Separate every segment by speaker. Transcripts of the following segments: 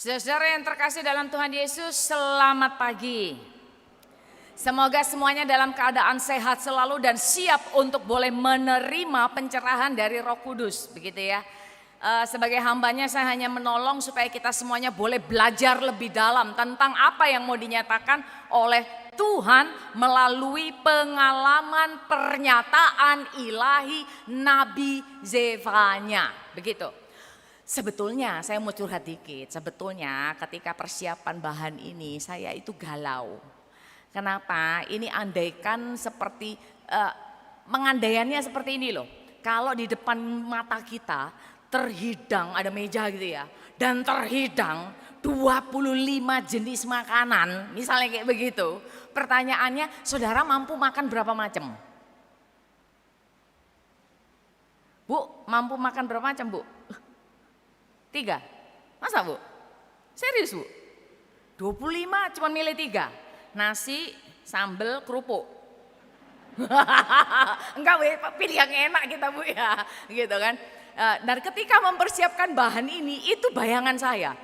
Speaker 1: Saudara yang terkasih dalam Tuhan Yesus, selamat pagi. Semoga semuanya dalam keadaan sehat selalu dan siap untuk boleh menerima pencerahan dari Roh Kudus, begitu ya. Sebagai hambanya saya hanya menolong supaya kita semuanya boleh belajar lebih dalam tentang apa yang mau dinyatakan oleh Tuhan melalui pengalaman pernyataan ilahi Nabi Zefanya, begitu. Sebetulnya saya mau curhat dikit, sebetulnya ketika persiapan bahan ini saya itu galau. Kenapa? Ini andaikan seperti, mengandaiannya seperti ini loh. Kalau di depan mata kita terhidang, ada meja gitu ya, dan terhidang 25 jenis makanan, misalnya kayak begitu. Pertanyaannya, saudara mampu makan berapa macam? Bu, mampu makan berapa macam bu? 3, masa bu? Serius bu? 25 cuma milih 3, nasi, sambal, kerupuk. Enggak bu, pilih yang enak kita bu ya, gitu kan. Dan ketika mempersiapkan bahan ini, itu bayangan saya.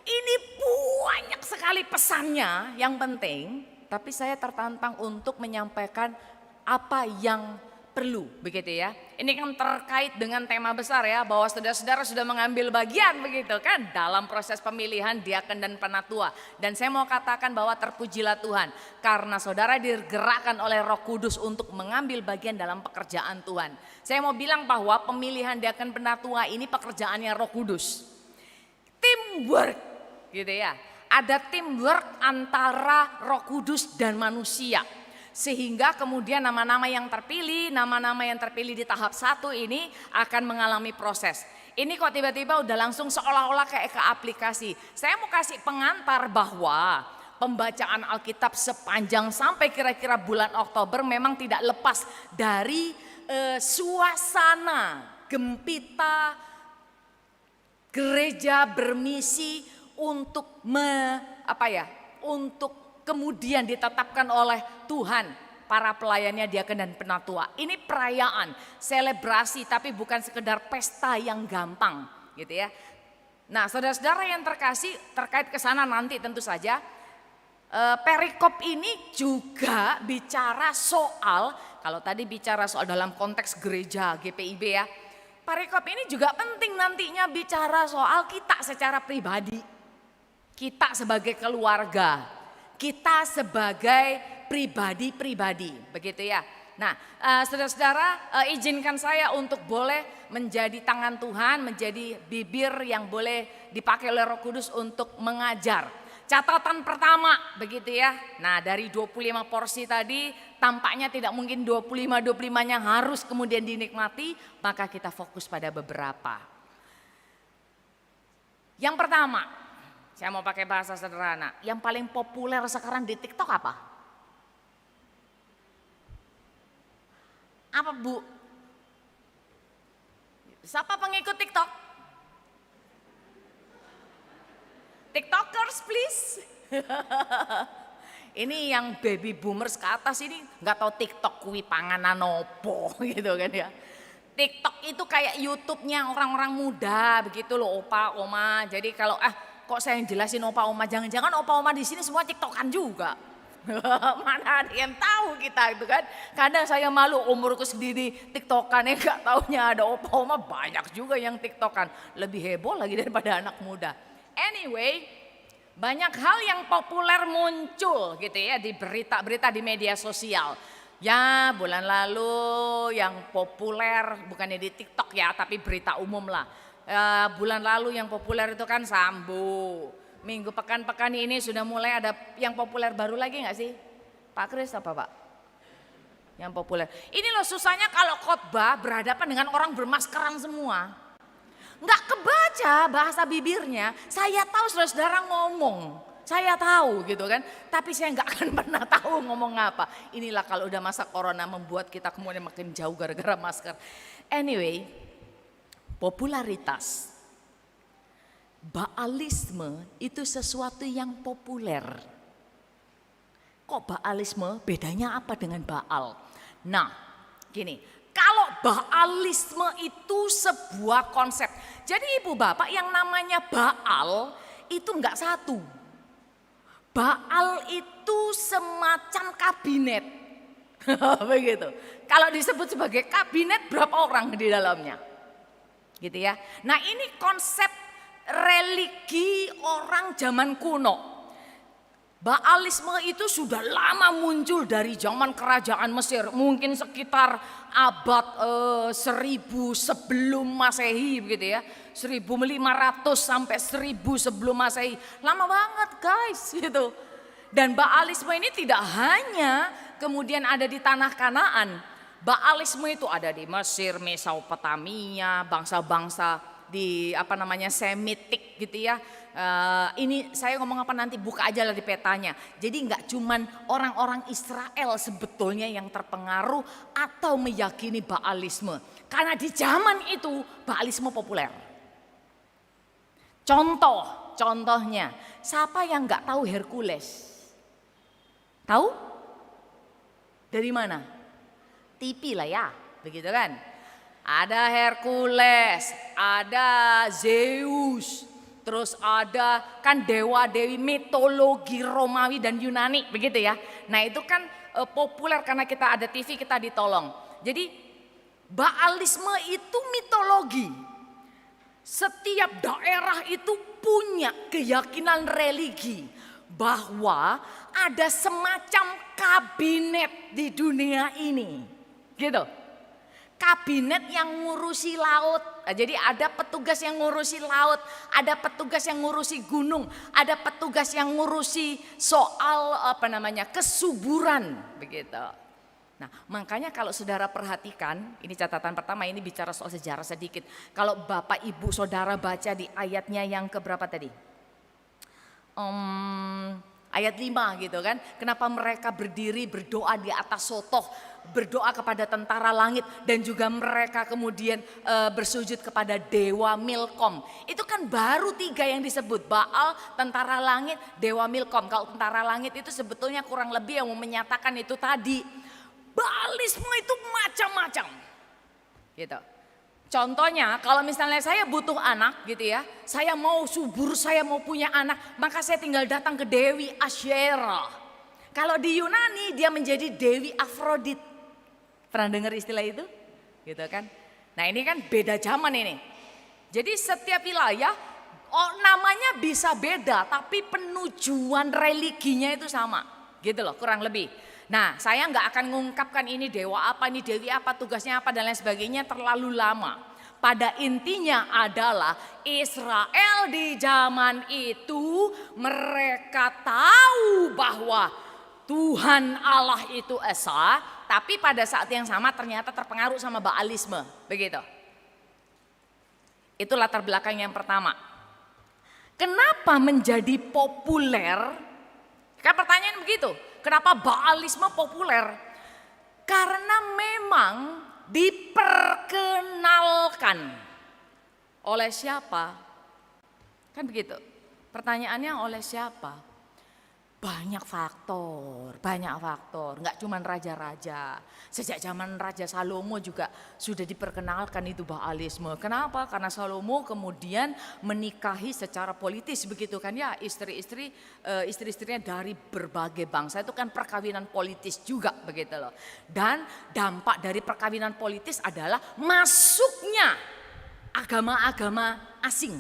Speaker 1: Ini banyak sekali pesannya yang penting, tapi saya tertantang untuk menyampaikan apa yang perlu, begitu ya. Ini kan terkait dengan tema besar ya, bahwa saudara-saudara sudah mengambil bagian begitu kan dalam proses pemilihan diaken dan penatua. Dan saya mau katakan bahwa terpujilah Tuhan karena saudara digerakkan oleh Roh Kudus untuk mengambil bagian dalam pekerjaan Tuhan. Saya mau bilang bahwa pemilihan diaken penatua ini pekerjaannya Roh Kudus. Teamwork, gitu ya. Ada teamwork antara Roh Kudus dan manusia. Sehingga kemudian nama-nama yang terpilih di tahap 1 ini akan mengalami proses. Ini kok tiba-tiba udah langsung seolah-olah kayak ke aplikasi. Saya mau kasih pengantar bahwa pembacaan Alkitab sepanjang sampai kira-kira bulan Oktober memang tidak lepas dari suasana gempita gereja bermisi untuk untuk kemudian ditetapkan oleh Tuhan para pelayannya diaken dan penatua. Ini perayaan, selebrasi, tapi bukan sekedar pesta yang gampang, gitu ya. Nah, saudara-saudara yang terkasih, terkait ke sana nanti tentu saja perikop ini juga bicara soal, kalau tadi bicara soal dalam konteks gereja GPIB ya, perikop ini juga penting nantinya bicara soal kita secara pribadi, kita sebagai keluarga, kita sebagai pribadi-pribadi, begitu ya. Nah, saudara-saudara, izinkan saya untuk boleh menjadi tangan Tuhan, menjadi bibir yang boleh dipakai oleh Roh Kudus untuk mengajar. Catatan pertama, begitu ya. Nah, dari 25 porsi tadi tampaknya tidak mungkin 25-25-nya harus kemudian dinikmati, maka kita fokus pada beberapa. Yang pertama, saya mau pakai bahasa sederhana. Yang paling populer sekarang di TikTok apa? Apa bu? Siapa pengikut TikTok? TikTokers please. Ini yang baby boomers ke atas ini nggak tahu TikTok kuwi panganan opo gitu kan ya. TikTok itu kayak YouTube-nya orang-orang muda begitu loh, opa, oma. Jadi kalau kok saya yang jelasin opa oma, jangan-jangan opa oma di sini semua TikTokan juga. Mana ada yang tahu kita itu kan. Kadang saya malu umurku sendiri TikTokan, gak taunya ada opa oma banyak juga yang TikTokan. Lebih heboh lagi daripada anak muda. Anyway, banyak hal yang populer muncul gitu ya di berita-berita di media sosial. Ya, bulan lalu yang populer bukannya di TikTok ya, tapi berita umum lah. Bulan lalu yang populer itu kan Sambo. Minggu pekan-pekan ini sudah mulai ada yang populer baru lagi gak sih? Pak Kris apa Pak? Yang populer. Ini loh susahnya kalau khotbah berhadapan dengan orang bermaskeran semua. Nggak kebaca bahasa bibirnya. Saya tahu saudara-saudara ngomong. Saya tahu gitu kan. Tapi saya nggak akan pernah tahu ngomong apa. Inilah kalau udah masa corona membuat kita kemudian makin jauh gara-gara masker. Anyway, popularitas. Baalisme itu sesuatu yang populer. Kok Baalisme bedanya apa dengan Baal? Nah, gini, kalau Baalisme itu sebuah konsep. Jadi ibu bapak yang namanya Baal itu enggak satu. Baal itu semacam kabinet. Begitu. Kalau disebut sebagai kabinet, berapa orang di dalamnya? Gitu ya. Nah, ini konsep religi orang zaman kuno. Baalisme itu sudah lama muncul dari zaman kerajaan Mesir, mungkin sekitar abad 1000 sebelum Masehi begitu ya. 1500 sampai 1000 sebelum Masehi. Lama banget guys gitu. Dan Baalisme ini tidak hanya kemudian ada di tanah Kanaan. Baalisme itu ada di Mesir, Mesopotamia, bangsa-bangsa di Semitik gitu ya. Ini saya ngomong apa nanti buka aja lah di petanya. Jadi nggak cuman orang-orang Israel sebetulnya yang terpengaruh atau meyakini Baalisme. Karena di zaman itu Baalisme populer. Contohnya, siapa yang nggak tahu Hercules? Tahu? Dari mana? TV lah ya, begitu kan? Ada Hercules, ada Zeus, terus ada kan dewa-dewi mitologi Romawi dan Yunani begitu ya. Nah itu kan populer karena kita ada TV kita ditolong. Jadi Baalisme itu mitologi. Setiap daerah itu punya keyakinan religi bahwa ada semacam kabinet di dunia ini. Gitu. Kabinet yang ngurusi laut. Jadi ada petugas yang ngurusi laut, ada petugas yang ngurusi gunung, ada petugas yang ngurusi soal kesuburan begitu. Nah, makanya kalau saudara perhatikan, ini catatan pertama, ini bicara soal sejarah sedikit. Kalau Bapak Ibu Saudara baca di ayatnya yang keberapa tadi? Ayat 5 gitu kan. Kenapa mereka berdiri berdoa di atas sotoh, berdoa kepada tentara langit dan juga mereka kemudian bersujud kepada dewa Milkom. Itu kan baru 3 yang disebut, Baal, tentara langit, dewa Milkom. Kalau tentara langit itu sebetulnya kurang lebih yang menyatakan itu tadi. Baalisme itu macam-macam. Gitu. Contohnya kalau misalnya saya butuh anak gitu ya, saya mau subur, saya mau punya anak, maka saya tinggal datang ke Dewi Asyera. Kalau di Yunani dia menjadi Dewi Afrodit. Pernah dengar istilah itu? Gitu kan. Nah ini kan beda zaman ini. Jadi setiap wilayah namanya bisa beda tapi penujuan religinya itu sama. Gitu loh kurang lebih. Nah saya nggak akan mengungkapkan ini dewa apa, ini dewi apa, tugasnya apa dan lain sebagainya terlalu lama. Pada intinya adalah Israel di zaman itu mereka tahu bahwa Tuhan Allah itu esa, tapi pada saat yang sama ternyata terpengaruh sama Baalisme, begitu. Itu latar belakang yang pertama. Kenapa menjadi populer? Kan pertanyaan begitu. Kenapa Baalisme populer? Karena memang diperkenalkan oleh siapa? Kan begitu. Pertanyaannya oleh siapa? Banyak faktor. Enggak cuma raja-raja. Sejak zaman Raja Salomo juga sudah diperkenalkan itu Baalisme. Kenapa? Karena Salomo kemudian menikahi secara politis begitu kan ya, istri-istrinya dari berbagai bangsa. Itu kan perkawinan politis juga begitu loh. Dan dampak dari perkawinan politis adalah masuknya agama-agama asing.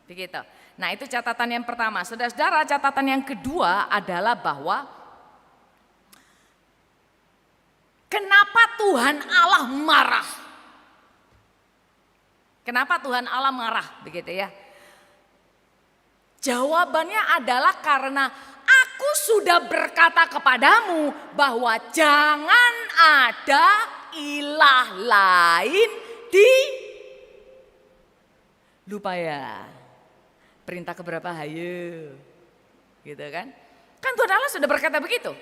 Speaker 1: Begitu. Nah itu catatan yang pertama. Saudara-saudara, catatan yang kedua adalah bahwa kenapa Tuhan Allah marah? Kenapa Tuhan Allah marah? Begitu ya. Jawabannya adalah karena aku sudah berkata kepadamu bahwa jangan ada ilah lain di lupa ya. Perintah keberapa? Hayo. Gitu kan? Kan Tuhan Allah sudah berkata begitu.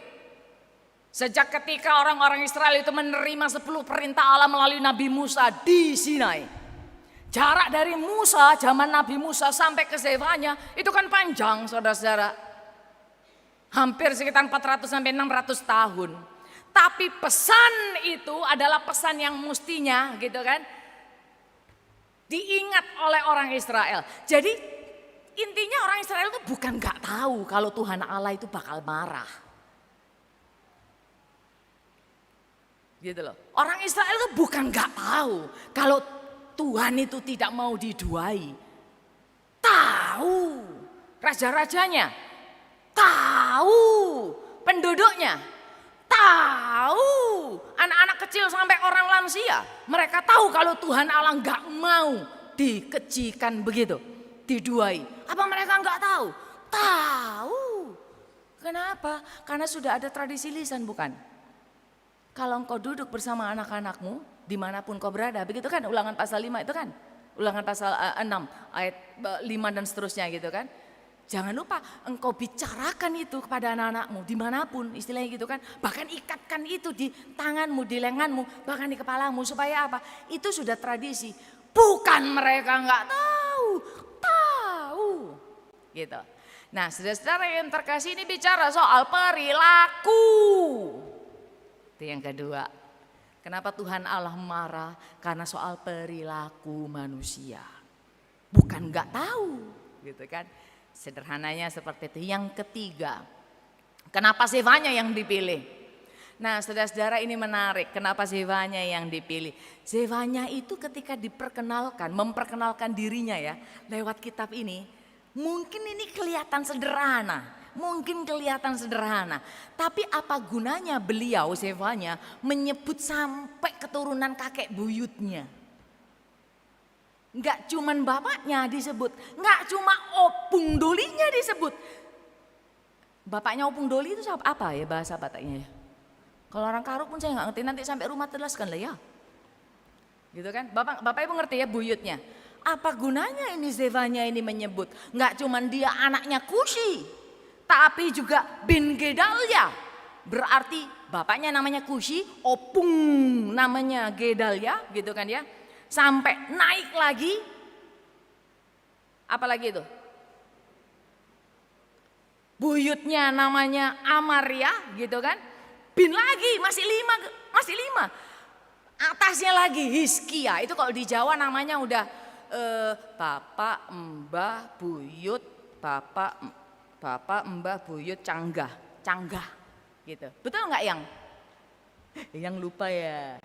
Speaker 1: Sejak ketika orang-orang Israel itu menerima 10 perintah Allah melalui Nabi Musa di Sinai. Jarak dari Musa, zaman Nabi Musa sampai ke Zefanya itu kan panjang saudara-saudara. Hampir sekitar 400 sampai 600 tahun. Tapi pesan itu adalah pesan yang mestinya gitu kan diingat oleh orang Israel. Jadi Intinya orang Israel itu bukan nggak tahu kalau Tuhan Allah itu bakal marah. Gitu loh. Orang Israel itu bukan nggak tahu kalau Tuhan itu tidak mau diduai. Tahu. Raja-rajanya. Tahu. Penduduknya. Tahu. Anak-anak kecil sampai orang lansia. Mereka tahu kalau Tuhan Allah nggak mau dikejikan begitu. Diduai. Apa mereka nggak tahu? Tahu. Kenapa? Karena sudah ada tradisi lisan bukan? Kalau engkau duduk bersama anak-anakmu, dimanapun kau berada, begitu kan Ulangan pasal 5 itu kan? Ulangan pasal 6 ayat 5 dan seterusnya gitu kan? Jangan lupa engkau bicarakan itu kepada anak-anakmu dimanapun istilahnya gitu kan. Bahkan ikatkan itu di tanganmu, di lenganmu, bahkan di kepalamu supaya apa? Itu sudah tradisi. Bukan mereka nggak tahu, tahu gitu. Nah saudara-saudara yang terkasih ini bicara soal perilaku. Itu yang kedua. Kenapa Tuhan Allah marah? Karena soal perilaku manusia. Bukan nggak tahu, gitu kan? Sederhananya seperti itu. Yang ketiga, kenapa Zefanya yang dipilih? Nah, saudara-saudara ini menarik. Kenapa Zefanya yang dipilih? Zefanya itu ketika diperkenalkan, memperkenalkan dirinya ya, lewat kitab ini, mungkin ini kelihatan sederhana. Mungkin kelihatan sederhana, tapi apa gunanya beliau Zefanya menyebut sampai keturunan kakek buyutnya? Enggak cuman bapaknya disebut, enggak cuma opung dolinya disebut. Bapaknya opung doli itu apa ya bahasa Bataknya ya? Kalau orang Karo pun saya nggak ngerti, nanti sampai rumah telaskan lah ya. Gitu kan? Bapak Ibu ngerti ya buyutnya. Apa gunanya ini Zefanya ini menyebut? Enggak cuman dia anaknya Kushi. Tapi juga bin Gedalia, berarti bapaknya namanya Kushi, opung namanya Gedalia, gitu kan ya. Sampai naik lagi, apalagi itu? Buyutnya namanya Amaria, gitu kan. Bin lagi, masih lima. Atasnya lagi Hizkia, itu kalau di Jawa namanya udah bapak, mbah, buyut, bapak, mbah, buyut, canggah gitu. Betul nggak yang lupa ya?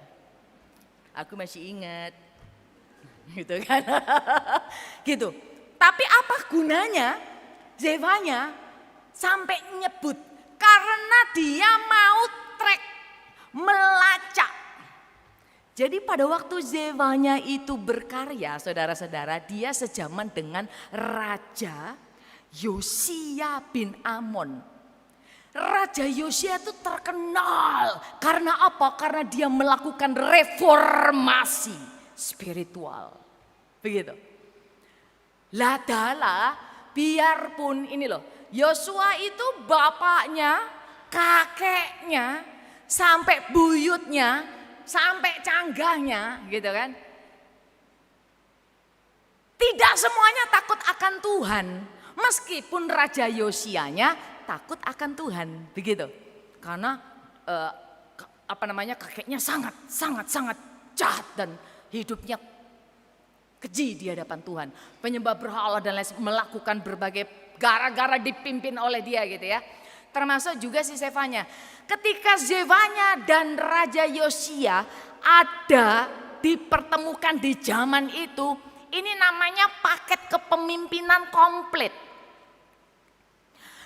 Speaker 1: Aku masih ingat, gitu kan? Gitu. Tapi apa gunanya Zefanya sampai nyebut? Karena dia mau track, melacak. Jadi pada waktu Zefanya itu berkarya, saudara-saudara, dia sejaman dengan Raja Yosia bin Amon. Raja Yosia itu terkenal karena apa? Karena dia melakukan reformasi spiritual. Begitu. Ladalah biarpun ini loh, Yosua itu bapaknya, kakeknya, sampai buyutnya, sampai canggahnya gitu kan. Tidak semuanya takut akan Tuhan. Meskipun Raja Yosianya takut akan Tuhan, begitu. Karena kakeknya sangat jahat dan hidupnya keji di hadapan Tuhan. Penyembah berhala dan lain melakukan berbagai gara-gara dipimpin oleh dia gitu ya. Termasuk juga si Zefanya. Ketika Zefanya dan Raja Yosia ada dipertemukan di zaman itu, ini namanya paket kepemimpinan komplit.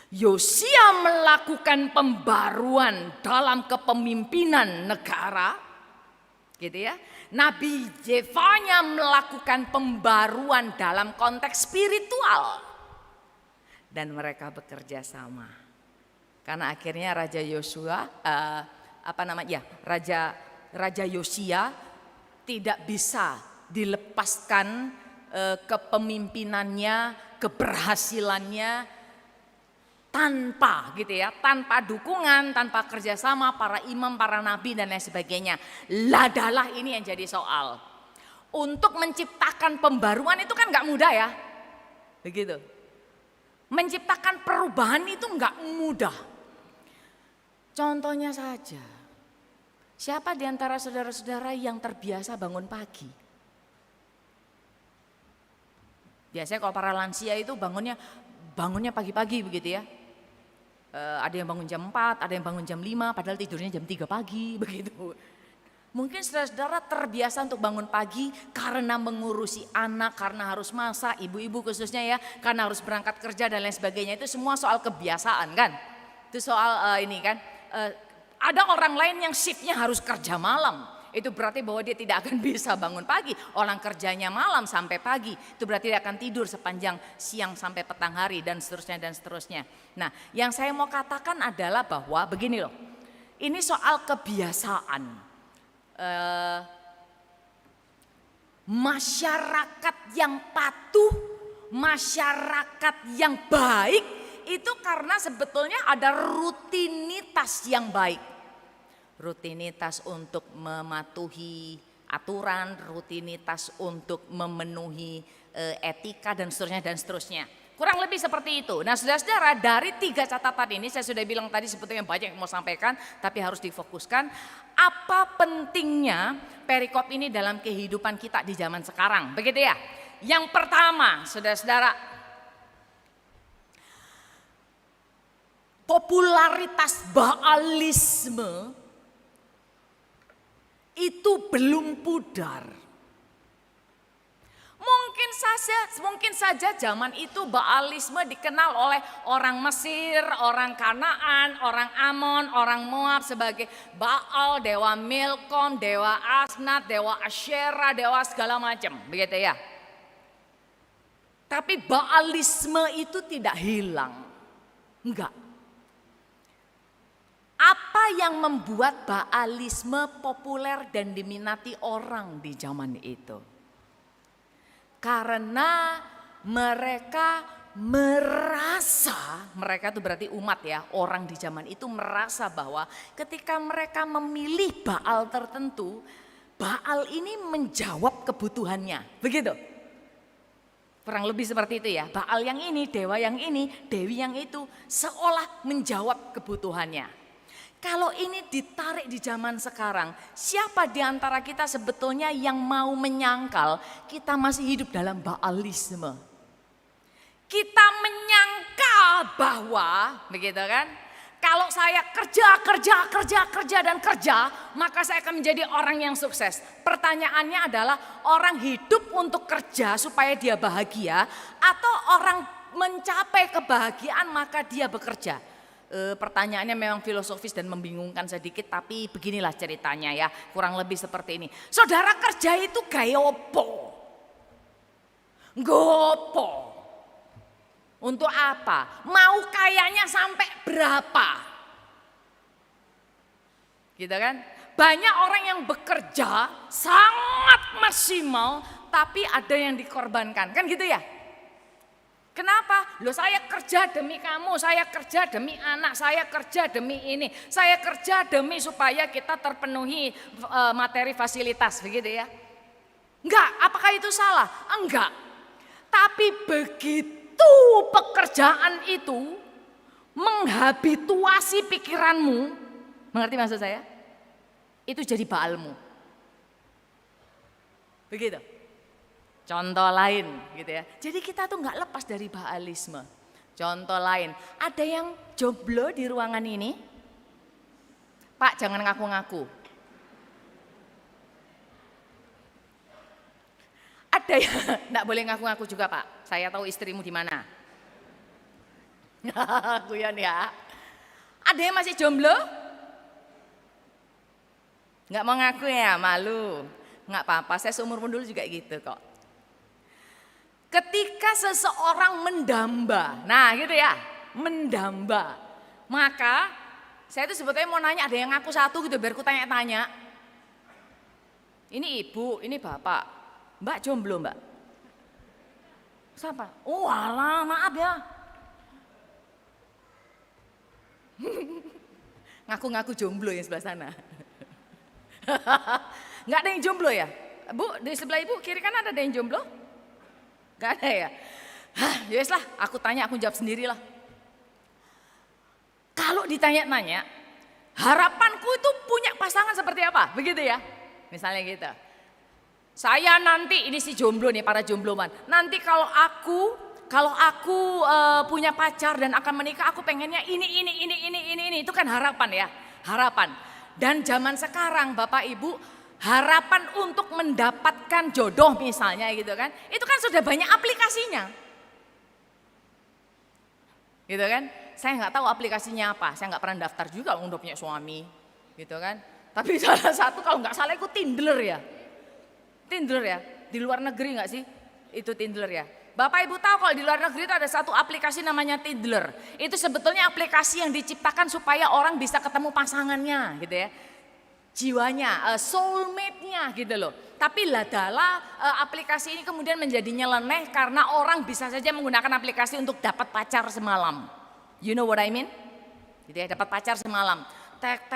Speaker 1: Yosia melakukan pembaruan dalam kepemimpinan negara, gitu ya. Nabi Zefanya melakukan pembaruan dalam konteks spiritual, dan mereka bekerja sama. Karena akhirnya Raja Yosia tidak bisa dilepaskan kepemimpinannya, keberhasilannya tanpa gitu ya, tanpa dukungan, tanpa kerjasama para imam, para nabi dan lain sebagainya. Ladalah ini yang jadi soal. Untuk menciptakan pembaruan itu kan nggak mudah ya, begitu. Menciptakan perubahan itu nggak mudah. Contohnya saja, siapa di antara saudara-saudara yang terbiasa bangun pagi? Biasanya kalau para lansia itu bangunnya pagi-pagi begitu ya. Ada yang bangun jam 4, ada yang bangun jam 5, padahal tidurnya jam 3 pagi begitu. Mungkin saudara-saudara terbiasa untuk bangun pagi karena mengurusi anak, karena harus masak, ibu-ibu khususnya ya, karena harus berangkat kerja dan lain sebagainya. Itu semua soal kebiasaan kan. Itu soal ini kan. Ada orang lain yang shiftnya harus kerja malam. Itu berarti bahwa dia tidak akan bisa bangun pagi. Orang kerjanya malam sampai pagi. Itu berarti dia akan tidur sepanjang siang sampai petang hari dan seterusnya dan seterusnya. Nah, yang saya mau katakan adalah bahwa begini loh. Ini soal kebiasaan. Masyarakat yang patuh, masyarakat yang baik itu karena sebetulnya ada rutinitas yang baik. Rutinitas untuk mematuhi aturan, rutinitas untuk memenuhi etika dan seterusnya dan seterusnya. Kurang lebih seperti itu. Nah, saudara-saudara, dari 3 catatan ini saya sudah bilang tadi sebetulnya banyak yang mau sampaikan, tapi harus difokuskan. Apa pentingnya perikop ini dalam kehidupan kita di zaman sekarang? Begitu ya. Yang pertama, saudara-saudara, popularitas Baalisme itu belum pudar. Mungkin saja zaman itu Baalisme dikenal oleh orang Mesir, orang Kanaan, orang Amon, orang Moab sebagai Baal, dewa Milkom, dewa Asnat, dewa Asyera, dewa segala macam, begitu ya. Tapi Baalisme itu tidak hilang. Enggak. Apa yang membuat Baalisme populer dan diminati orang di zaman itu? Karena mereka itu berarti umat ya, orang di zaman itu merasa bahwa ketika mereka memilih Baal tertentu, Baal ini menjawab kebutuhannya, begitu. Kurang lebih seperti itu ya, Baal yang ini, dewa yang ini, dewi yang itu seolah menjawab kebutuhannya. Kalau ini ditarik di zaman sekarang, siapa di antara kita sebetulnya yang mau menyangkal kita masih hidup dalam Baalisme? Kita menyangka bahwa, begitu kan? Kalau saya kerja dan kerja, maka saya akan menjadi orang yang sukses. Pertanyaannya adalah orang hidup untuk kerja supaya dia bahagia atau orang mencapai kebahagiaan maka dia bekerja? Pertanyaannya memang filosofis dan membingungkan sedikit, tapi beginilah ceritanya ya, kurang lebih seperti ini. Saudara kerja itu gaya opo? Gopo. Untuk apa? Mau kayanya sampai berapa? Gitu kan? Banyak orang yang bekerja sangat maksimal, tapi ada yang dikorbankan, kan gitu ya? Kenapa? Loh, saya kerja demi kamu, saya kerja demi anak, saya kerja demi ini, saya kerja demi supaya kita terpenuhi materi fasilitas, begitu ya? Enggak, apakah itu salah? Enggak. Tapi begitu pekerjaan itu menghabituasi pikiranmu, mengerti maksud saya? Itu jadi baalmu. Begitu. Contoh lain gitu ya. Jadi kita tuh nggak lepas dari Baalisme. Contoh lain, ada yang jomblo di ruangan ini? Pak, jangan ngaku-ngaku. Ada yang nggak boleh ngaku-ngaku juga, Pak. Saya tahu istrimu di mana. Guyon ya. Ada yang masih jomblo? Nggak mau ngaku ya, malu. Nggak apa-apa, saya seumur dulu juga gitu kok. Ketika seseorang mendamba, nah gitu ya, mendamba, maka saya itu sebetulnya mau nanya, ada yang ngaku satu gitu biar ku tanya-tanya. Ini ibu, ini bapak, mbak jomblo mbak? Siapa? Oh alah, maaf ya. Ngaku-ngaku jomblo yang sebelah sana. Nggak ada yang jomblo ya? Bu, di sebelah ibu kiri kan ada yang jomblo? Gak ada ya? Yowes lah, aku tanya, aku jawab sendirilah. Kalau ditanya-tanya, harapanku itu punya pasangan seperti apa? Begitu ya? Misalnya gitu. Saya nanti, ini si jomblo nih, para jombloman. Nanti kalau aku punya pacar dan akan menikah, aku pengennya ini. Itu kan harapan ya, harapan. Dan zaman sekarang Bapak Ibu, harapan untuk mendapatkan jodoh misalnya gitu kan, itu kan sudah banyak aplikasinya. Gitu kan, saya nggak tahu aplikasinya apa, saya nggak pernah daftar juga udah punya suami, gitu kan. Tapi salah satu kalau nggak salah itu Tinder ya. Tinder ya, di luar negeri nggak sih? Itu Tinder ya. Bapak Ibu tahu kalau di luar negeri itu ada satu aplikasi namanya Tinder. Itu sebetulnya aplikasi yang diciptakan supaya orang bisa ketemu pasangannya gitu ya. Jiwanya, soulmate-nya gitu loh. Tapi ladala aplikasi ini kemudian menjadi nyeleneh karena orang bisa saja menggunakan aplikasi untuk dapat pacar semalam. You know what I mean? Gitu ya, dapat pacar semalam. Tek,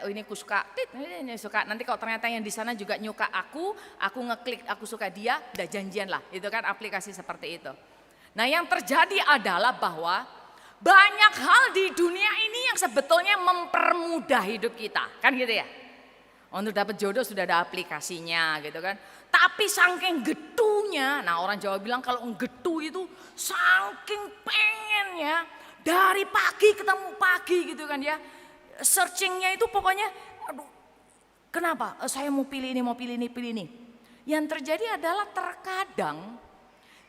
Speaker 1: oh ini aku suka, ini suka. Nanti kalau ternyata yang di sana juga nyuka aku ngeklik, aku suka dia, udah janjian lah. Itu kan aplikasi seperti itu. Nah yang terjadi adalah bahwa banyak hal di dunia ini yang sebetulnya mempermudah hidup kita, kan gitu ya. Untuk dapat jodoh sudah ada aplikasinya gitu kan. Tapi saking getunya, nah orang Jawa bilang kalau getu itu saking pengennya dari pagi ketemu pagi gitu kan ya. Searchingnya itu pokoknya, aduh, kenapa? Saya mau pilih ini. Yang terjadi adalah terkadang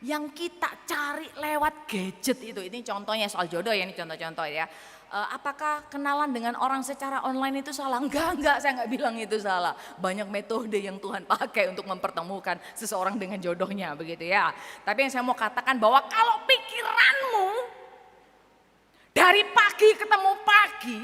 Speaker 1: yang kita cari lewat gadget itu, ini contohnya soal jodoh ya, ini contoh-contoh ya. Apakah kenalan dengan orang secara online itu salah? Enggak, saya enggak bilang itu salah. Banyak metode yang Tuhan pakai untuk mempertemukan seseorang dengan jodohnya, begitu ya. Tapi yang saya mau katakan bahwa kalau pikiranmu dari pagi ketemu pagi,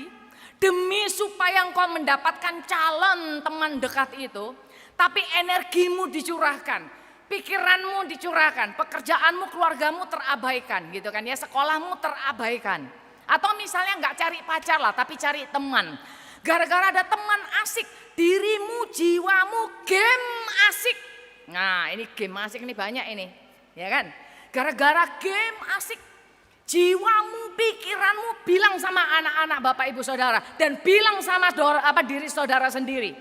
Speaker 1: demi supaya engkau mendapatkan calon teman dekat itu, tapi energimu dicurahkan, pikiranmu dicurahkan, pekerjaanmu, keluargamu terabaikan gitu kan ya, sekolahmu terabaikan. Atau misalnya nggak cari pacar lah, tapi cari teman. Gara-gara ada teman asik, dirimu, jiwamu game asik. Nah ini game asik ini banyak ini, ya kan? Gara-gara game asik, jiwamu, pikiranmu bilang sama anak-anak Bapak Ibu Saudara dan bilang sama diri saudara sendiri.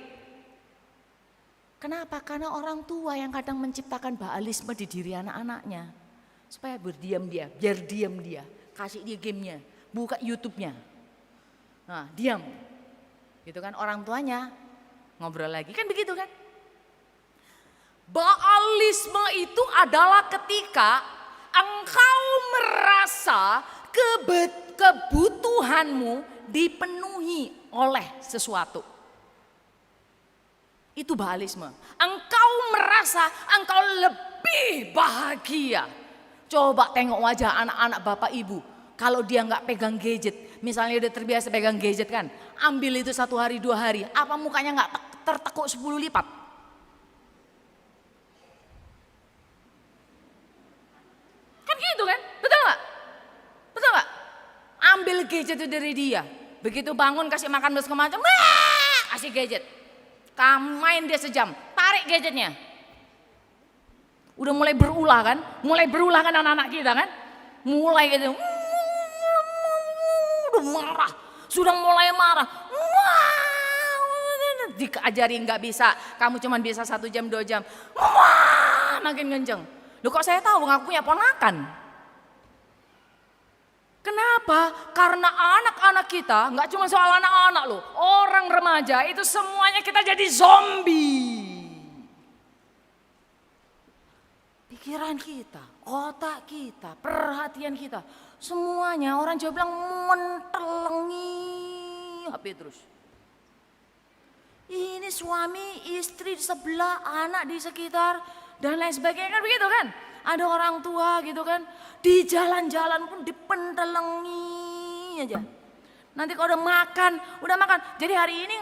Speaker 1: Kenapa? Karena orang tua yang kadang menciptakan baalisme di diri anak-anaknya supaya berdiam dia, biar diam dia, kasih dia gamenya, buka YouTube-nya. Nah, diam. Gitu kan orang tuanya ngobrol lagi, kan begitu kan? Baalisme itu adalah ketika engkau merasa kebutuhanmu dipenuhi oleh sesuatu. Itu baalisme. Engkau merasa engkau lebih bahagia. Coba tengok wajah anak-anak Bapak Ibu. Kalau dia nggak pegang gadget, misalnya dia terbiasa pegang gadget kan, ambil itu 1 hari 2 hari, apa mukanya nggak tertekuk 10 lipat? Gitu kan, betul gak? Betul gak? Ambil gadget itu dari dia, begitu bangun kasih makan terus kemacam, kasih gadget, kamu main dia sejam, tarik gadgetnya, udah mulai berulah kan anak-anak kita kan, mulai gitu, udah marah, sudah mulai marah, diajari nggak bisa, kamu cuma bisa 1 jam 2 jam, makin kenceng. Loh kok saya tahu aku punya ponakan. Kenapa? Karena anak-anak kita, nggak cuma soal anak-anak loh, orang remaja itu semuanya kita jadi zombie. Pikiran kita, otak kita, perhatian kita, semuanya orang Jawa bilang mentelengi HP terus. Ini suami, istri di sebelah, anak di sekitar, dan lain sebagainya kan begitu kan. Ada orang tua gitu kan, di jalan-jalan pun dipentelengi aja. Nanti kalau udah makan. Jadi hari ini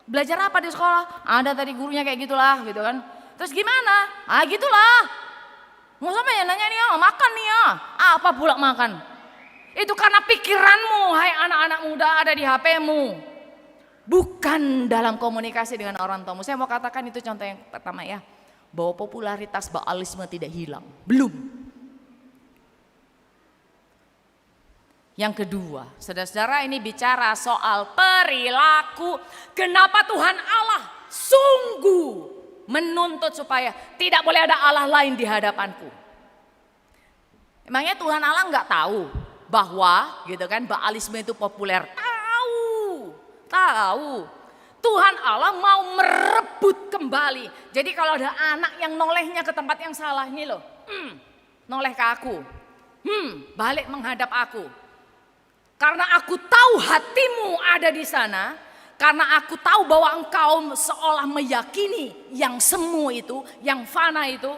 Speaker 1: belajar apa di sekolah? Ada tadi gurunya kayak gitulah gitu kan. Terus gimana? Gitulah. Mau sampai ya nanya nih ya, makan nih ya. Apa pula makan? Itu karena pikiranmu, hai anak-anak muda ada di HP-mu. Bukan dalam komunikasi dengan orang tuamu. Saya mau katakan itu contoh yang pertama ya. Bahwa popularitas baalisme tidak hilang. Belum. Yang kedua, saudara-saudara ini bicara soal perilaku. Kenapa Tuhan Allah sungguh menuntut supaya tidak boleh ada Allah lain di hadapanku. Emangnya Tuhan Allah nggak tahu bahwa gitu kan Baalisme itu populer? Tahu. Tuhan Allah mau merebut kembali. Jadi kalau ada anak yang nolehnya ke tempat yang salah ini loh, noleh ke aku, balik menghadap aku. Karena aku tahu hatimu ada di sana, karena aku tahu bahwa engkau seolah meyakini yang semu itu, yang fana itu,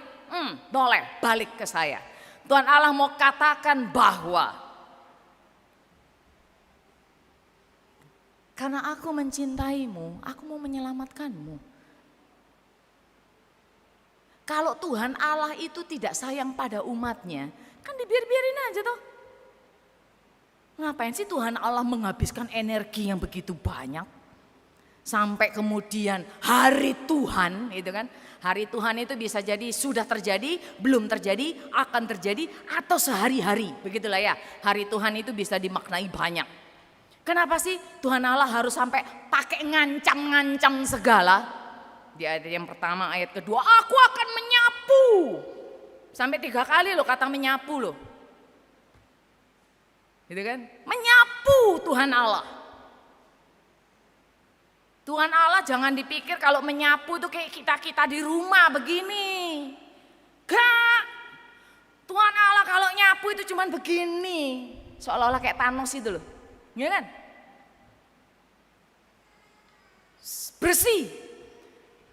Speaker 1: noleh balik ke saya. Tuhan Allah mau katakan bahwa karena aku mencintaimu, aku mau menyelamatkanmu. Kalau Tuhan Allah itu tidak sayang pada umatnya, kan dibiarin aja toh. Ngapain sih Tuhan Allah menghabiskan energi yang begitu banyak? Sampai kemudian hari Tuhan itu kan. Hari Tuhan itu bisa jadi sudah terjadi, belum terjadi, akan terjadi, atau sehari-hari. Begitulah ya, hari Tuhan itu bisa dimaknai banyak. Kenapa sih Tuhan Allah harus sampai pakai ngancam-ngancam segala? Di ayat yang pertama, ayat kedua, aku akan menyapu. Sampai 3 kali loh kata menyapu loh. Gitu kan? Menyapu Tuhan Allah. Tuhan Allah jangan dipikir kalau menyapu itu kayak kita-kita di rumah begini. Gak. Tuhan Allah kalau nyapu itu cuman begini. Seolah-olah kayak Thanos itu loh. Ya kan? Bersih.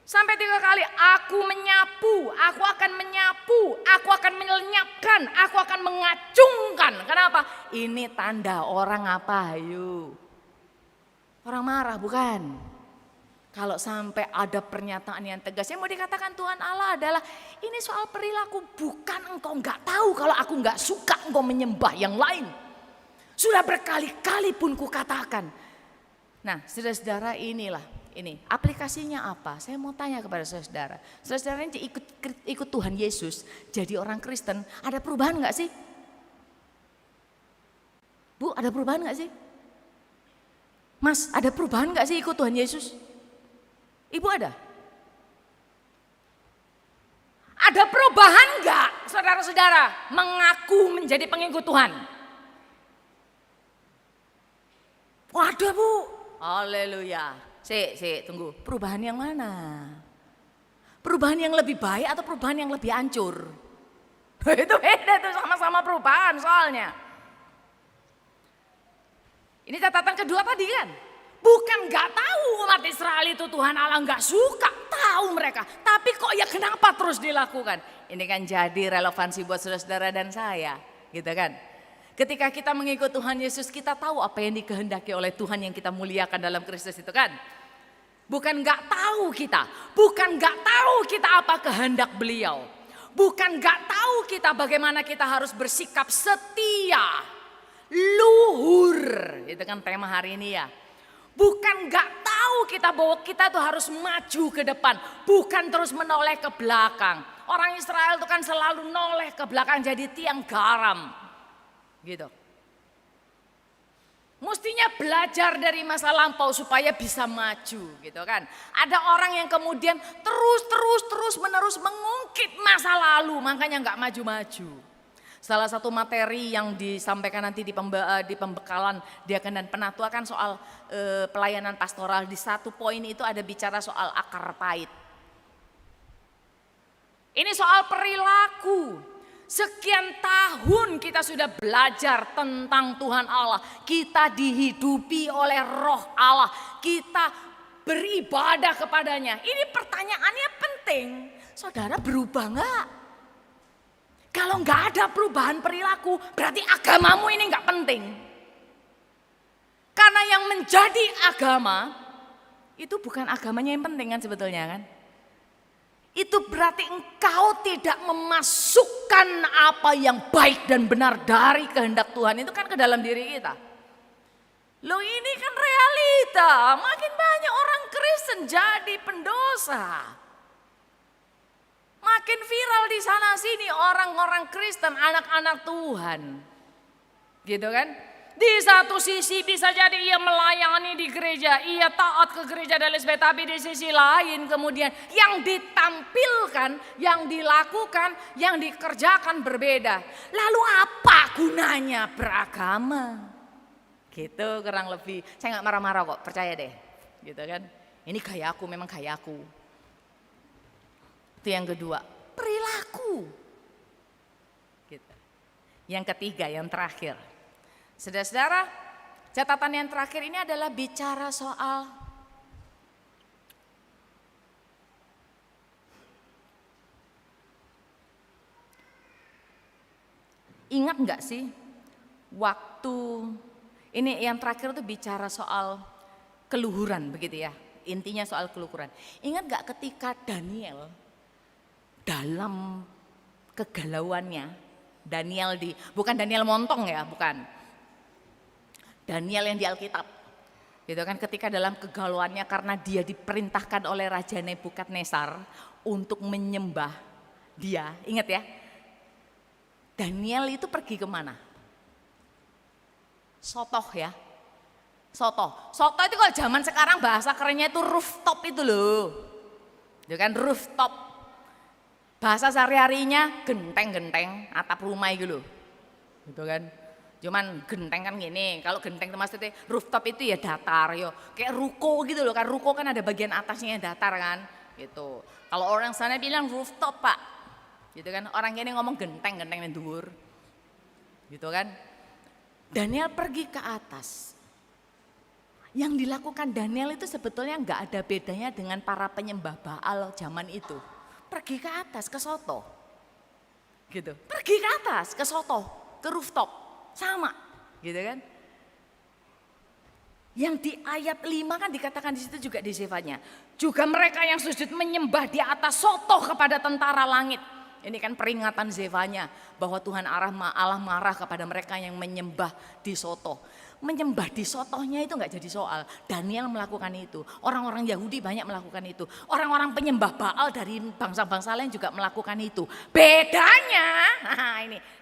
Speaker 1: Sampai 3 kali aku menyapu, aku akan menyapu, aku akan melenyapkan, aku akan mengacungkan. Kenapa? Ini tanda orang apa? Ayo. Orang marah bukan? Kalau sampai ada pernyataan yang tegas yang mau dikatakan Tuhan Allah adalah ini soal perilaku, bukan engkau nggak tahu kalau aku nggak suka engkau menyembah yang lain. Sudah berkali-kali pun kukatakan. Nah, saudara-saudara inilah, ini aplikasinya apa? Saya mau tanya kepada saudara. Saudara ini ikut Tuhan Yesus, jadi orang Kristen, ada perubahan nggak sih? Bu, ada perubahan nggak sih? Mas, ada perubahan nggak sih ikut Tuhan Yesus? Ibu ada? Ada perubahan nggak, saudara-saudara, mengaku menjadi pengikut Tuhan? Waduh Bu, haleluya. Tunggu, perubahan yang mana? Perubahan yang lebih baik atau perubahan yang lebih hancur? Itu beda tuh, sama-sama perubahan soalnya. Ini catatan kedua tadi kan. Bukan gak tahu umat Israel itu Tuhan Allah gak suka, tahu mereka. Tapi kok ya kenapa terus dilakukan? Ini kan jadi relevansi buat saudara-saudara dan saya, gitu kan. Ketika kita mengikut Tuhan Yesus, kita tahu apa yang dikehendaki oleh Tuhan yang kita muliakan dalam Kristus itu kan. Bukan gak tahu kita, bukan gak tahu kita apa kehendak beliau. Bukan gak tahu kita bagaimana kita harus bersikap setia, luhur. Itu kan tema hari ini ya. Bukan gak tahu kita bahwa kita tuh harus maju ke depan, bukan terus menoleh ke belakang. Orang Israel itu kan selalu noleh ke belakang jadi tiang garam. Gitu. Mestinya belajar dari masa lampau supaya bisa maju gitu kan. Ada orang yang kemudian terus menerus mengungkit masa lalu, makanya gak maju-maju. Salah satu materi yang disampaikan nanti di pembekalan diaken dan penatua kan soal pelayanan pastoral. Di satu poin itu ada bicara soal akar pahit. Ini soal perilaku. Sekian tahun kita sudah belajar tentang Tuhan Allah. Kita dihidupi oleh Roh Allah. Kita beribadah kepadanya. Ini pertanyaannya penting. Saudara berubah enggak? Kalau nggak ada perubahan perilaku, berarti agamamu ini nggak penting. Karena yang menjadi agama, itu bukan agamanya yang penting kan sebetulnya kan. Itu berarti engkau tidak memasukkan apa yang baik dan benar dari kehendak Tuhan itu kan ke dalam diri kita. Loh ini kan realita, makin banyak orang Kristen jadi pendosa. Makin viral di sana sini orang-orang Kristen, anak-anak Tuhan. Gitu kan? Di satu sisi bisa jadi ia melayani di gereja, ia taat ke gereja dan lain sebagainya, tapi di sisi lain kemudian yang ditampilkan, yang dilakukan, yang dikerjakan berbeda. Lalu apa gunanya beragama? Gitu kurang lebih. Saya nggak marah-marah kok, percaya deh. Gitu kan. Ini gaya aku, memang gaya aku. Itu yang kedua, perilaku. Gitu. Yang ketiga, yang terakhir. Saudara-saudara, catatan yang terakhir ini adalah bicara soal ingat nggak sih waktu ini yang terakhir itu bicara soal keluhuran begitu ya. Intinya soal keluhuran. Ingat nggak ketika Daniel dalam kegalauannya, bukan Daniel montong ya, bukan. Daniel yang di Alkitab, gitu kan, ketika dalam kegalauannya karena dia diperintahkan oleh Raja Nebukadnezar untuk menyembah dia, ingat ya, Daniel itu pergi kemana? Sotoh ya, Sotoh itu kalau zaman sekarang bahasa kerennya itu rooftop itu loh, gitu kan, rooftop, bahasa sehari-harinya genteng-genteng atap rumah itu loh, gitu kan. Cuman genteng kan gini, kalau genteng itu maksudnya rooftop itu ya datar yo, kayak ruko gitu loh kan, ruko kan ada bagian atasnya yang datar kan, gitu. Kalau orang sana bilang rooftop pak, gitu kan, orang ini ngomong genteng yang dhuwur, gitu kan. Daniel pergi ke atas, yang dilakukan Daniel itu sebetulnya nggak ada bedanya dengan para penyembah Baal zaman itu, pergi ke atas ke Soto, gitu, pergi ke atas ke Soto, ke rooftop. Sama, gitu kan? Yang di ayat 5 kan dikatakan di situ juga di sifatnya. Juga mereka yang sujud menyembah di atas Soto kepada tentara langit. Ini kan peringatan Zefanya bahwa Tuhan Allah marah kepada mereka yang menyembah di Soto. Menyembah di Sotohnya itu nggak jadi soal. Daniel melakukan itu. Orang-orang Yahudi banyak melakukan itu. Orang-orang penyembah Baal dari bangsa-bangsa lain juga melakukan itu. Bedanya,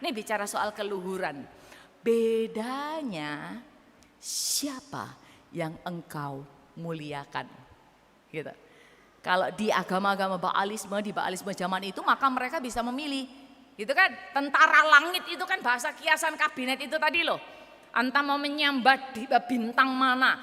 Speaker 1: ini bicara soal keluhuran. Bedanya siapa yang engkau muliakan, gitu. Kalau di agama-agama Baalisme, di Baalisme zaman itu maka mereka bisa memilih, gitu kan. Tentara langit itu kan bahasa kiasan kabinet itu tadi loh. Entah mau menyembah di bintang mana,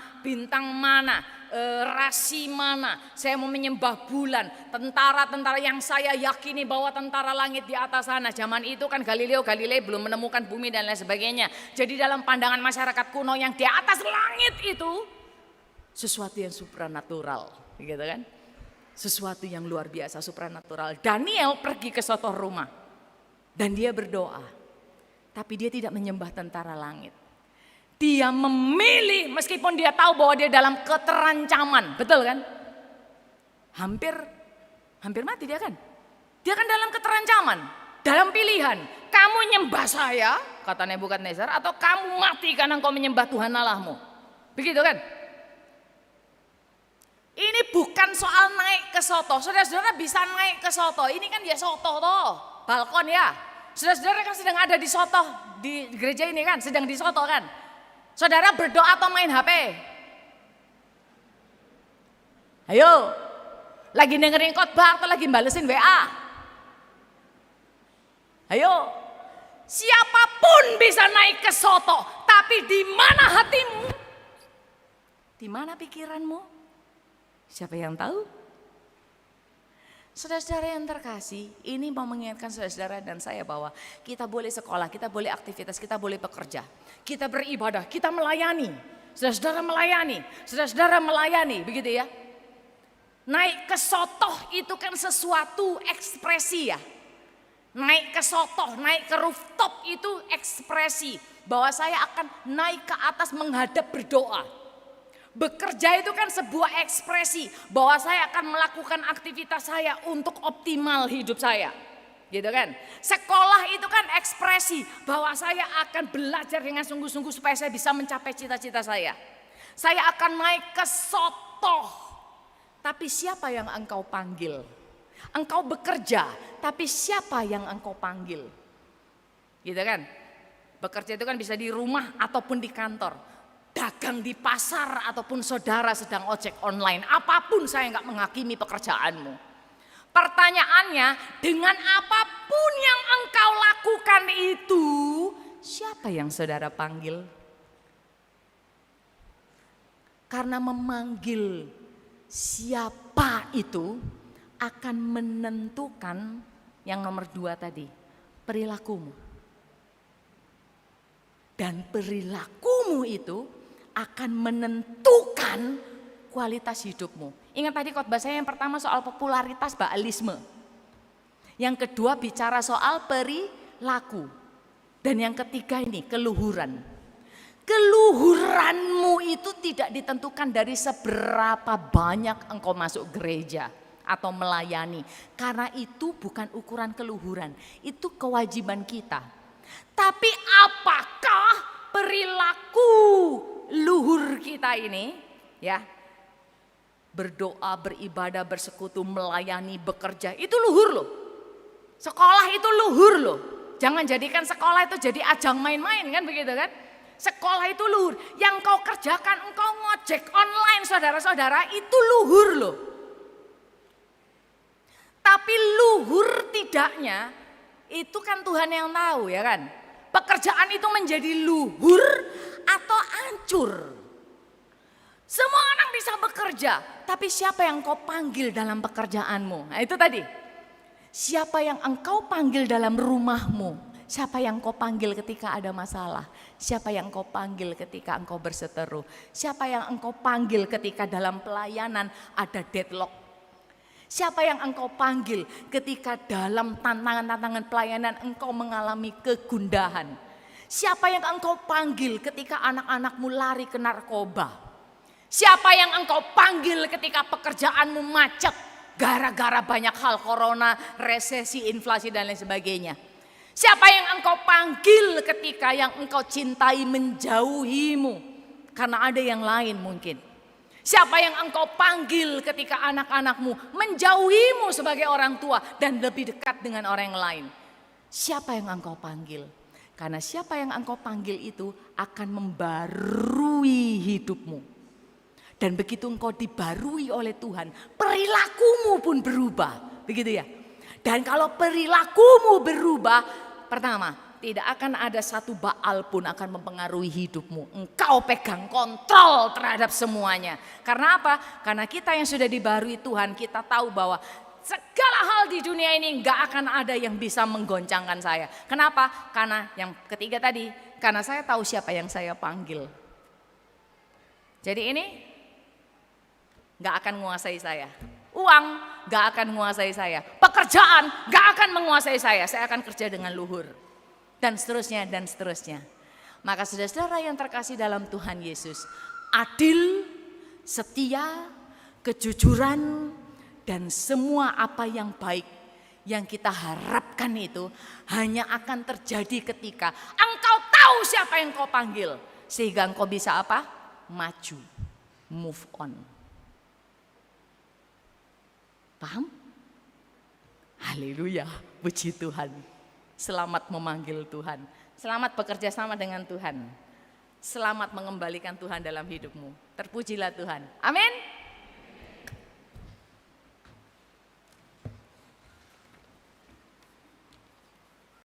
Speaker 1: rasi mana, saya mau menyembah bulan, tentara-tentara yang saya yakini bahwa tentara langit di atas sana. Zaman itu kan Galilei belum menemukan bumi dan lain sebagainya. Jadi dalam pandangan masyarakat kuno yang di atas langit itu sesuatu yang supranatural, gitu kan? Sesuatu yang luar biasa, supranatural. Daniel pergi ke suatu rumah dan dia berdoa, tapi dia tidak menyembah tentara langit. Dia memilih meskipun dia tahu bahwa dia dalam keterancaman, betul kan? Hampir mati dia kan. Dia kan dalam keterancaman, dalam pilihan. Kamu nyembah saya, kata Nebukadnezar, atau kamu mati karena engkau menyembah Tuhan Allahmu. Begitu kan? Ini bukan soal naik ke Soto. Saudara-saudara bisa naik ke Soto. Ini kan ya Soto toh, balkon ya. Saudara-saudara kan sedang ada di Soto, di gereja ini kan, sedang di Soto kan. Saudara berdoa atau main HP? Ayo, lagi dengerin khotbah atau lagi balesin WA? Ayo, siapapun bisa naik ke Soto, tapi di mana hatimu? Di mana pikiranmu? Siapa yang tahu? Saudara-saudara yang terkasih, ini mau mengingatkan saudara-saudara dan saya bahwa kita boleh sekolah, kita boleh aktivitas, kita boleh bekerja, kita beribadah, kita melayani. Saudara-saudara melayani, begitu ya. Naik ke Sotoh itu kan sesuatu ekspresi ya. Naik ke Sotoh, naik ke rooftop itu ekspresi bahwa saya akan naik ke atas menghadap berdoa. Bekerja itu kan sebuah ekspresi bahwa saya akan melakukan aktivitas saya untuk optimal hidup saya, gitu kan. Sekolah itu kan ekspresi bahwa saya akan belajar dengan sungguh-sungguh supaya saya bisa mencapai cita-cita saya. Saya akan naik ke Soto, tapi siapa yang engkau panggil? Engkau bekerja, tapi siapa yang engkau panggil? Gitu kan. Bekerja itu kan bisa di rumah ataupun di kantor. Dagang di pasar ataupun saudara sedang ojek online. Apapun saya nggak menghakimi pekerjaanmu. Pertanyaannya, dengan apapun yang engkau lakukan itu, siapa yang saudara panggil? Karena memanggil siapa itu akan menentukan yang nomor 2 tadi, perilakumu. Dan perilakumu itu akan menentukan kualitas hidupmu. Ingat tadi khotbah saya yang pertama soal popularitas Baalisme. Yang kedua bicara soal perilaku. Dan yang ketiga ini keluhuran. Keluhuranmu itu tidak ditentukan dari seberapa banyak engkau masuk gereja atau melayani. Karena itu bukan ukuran keluhuran, itu kewajiban kita. Tapi apakah perilaku luhur kita ini, ya, berdoa, beribadah, bersekutu, melayani, bekerja, itu luhur loh. Sekolah itu luhur loh. Jangan jadikan sekolah itu jadi ajang main-main kan begitu kan. Sekolah itu luhur. Yang kau kerjakan, engkau ngojek online saudara-saudara, itu luhur loh. Tapi luhur tidaknya itu kan Tuhan yang tahu ya kan. Pekerjaan itu menjadi luhur atau hancur. Semua orang bisa bekerja, tapi siapa yang kau panggil dalam pekerjaanmu? Nah itu tadi. Siapa yang engkau panggil dalam rumahmu? Siapa yang kau panggil ketika ada masalah? Siapa yang kau panggil ketika engkau berseteru? Siapa yang engkau panggil ketika dalam pelayanan ada deadlock? Siapa yang engkau panggil ketika dalam tantangan-tantangan pelayanan engkau mengalami kegundahan? Siapa yang engkau panggil ketika anak-anakmu lari ke narkoba? Siapa yang engkau panggil ketika pekerjaanmu macet gara-gara banyak hal, corona, resesi, inflasi dan lain sebagainya? Siapa yang engkau panggil ketika yang engkau cintai menjauhimu karena ada yang lain mungkin? Siapa yang engkau panggil ketika anak-anakmu menjauhimu sebagai orang tua dan lebih dekat dengan orang lain? Siapa yang engkau panggil? Karena siapa yang engkau panggil itu akan membarui hidupmu. Dan begitu engkau dibarui oleh Tuhan, perilakumu pun berubah. Begitu ya. Dan kalau perilakumu berubah, pertama, tidak akan ada satu Baal pun akan mempengaruhi hidupmu. Engkau pegang kontrol terhadap semuanya. Karena apa? Karena kita yang sudah dibarui Tuhan, kita tahu bahwa segala hal di dunia ini gak akan ada yang bisa menggoncangkan saya. Kenapa? Karena yang ketiga tadi, karena saya tahu siapa yang saya panggil. Jadi ini gak akan menguasai saya. Uang gak akan menguasai saya. Pekerjaan gak akan menguasai saya. Saya akan kerja dengan luhur. Dan seterusnya dan seterusnya. Maka saudara-saudara yang terkasih dalam Tuhan Yesus, adil, setia, kejujuran, dan semua apa yang baik yang kita harapkan itu hanya akan terjadi ketika engkau tahu siapa yang kau panggil. Sehingga engkau bisa apa? Maju, move on. Paham? Haleluya, puji Tuhan. Selamat memanggil Tuhan. Selamat bekerja sama dengan Tuhan. Selamat mengembalikan Tuhan dalam hidupmu. Terpujilah Tuhan. Amin.